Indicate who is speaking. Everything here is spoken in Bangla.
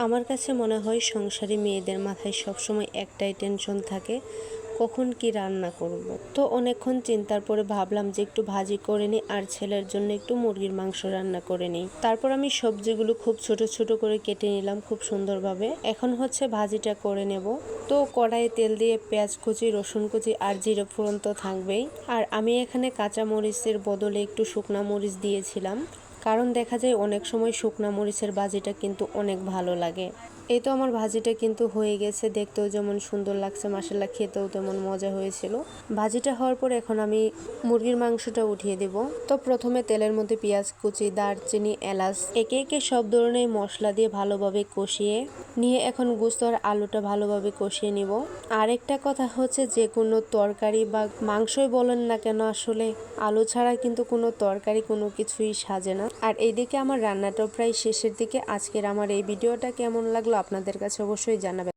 Speaker 1: আমার কাছে মনে হয় সংসারী মেয়েদের মাথায় সবসময় একটাই টেনশন থাকে, কখন কি রান্না করব। তো অনেকক্ষণ চিন্তার পরে ভাবলাম যে একটু ভাজি করে নিই আর ছেলের জন্য একটু মুরগির মাংস রান্না করে নিই। তারপর আমি সবজিগুলো খুব ছোট ছোট করে কেটে নিলাম খুব সুন্দরভাবে। এখন হচ্ছে ভাজিটা করে নেব। তো কড়াইয়ে তেল দিয়ে পেঁয়াজ কুচি, রসুন কুচি আর জিরে ফোড়ন তো থাকবেই। আর আমি এখানে কাঁচা মরিচের বদলে একটু শুকনা মরিচ দিয়েছিলাম, কারণ দেখা যায় অনেক সময় শুকনা মরিচের ভাজিটা কিন্তু অনেক ভালো লাগে। এই তো আমার ভাজিটা কিন্তু হয়ে গেছে, দেখতেও যেমন সুন্দর লাগছে, মাশাআল্লাহ খেতেও তেমন মজা হয়েছিল। ভাজিটা হওয়ার পর এখন আমি মুরগির মাংসটা উঠিয়ে দেব। তো প্রথমে তেলের মধ্যে পেঁয়াজ কুচি, দারচিনি, এলাচ একে একে সব ধরনের মশলা দিয়ে ভালোভাবে কষিয়ে নিয়ে এখন গোশত আর আলুটা ভালোভাবে কষিয়ে নিব। আরেকটা কথা হচ্ছে, যে কোনো তরকারি বা মাংসই বলেন না কেন, আসলে আলু ছাড়া কিন্তু কোনো তরকারি কোনো কিছুই সাজে না। আর এইদিকে আমার রান্নাটাও প্রায় শেষের দিকে। আজকের আমার এই ভিডিওটা কেমন লাগলো আপনাদের কাছে অবশ্যই জানাবেন।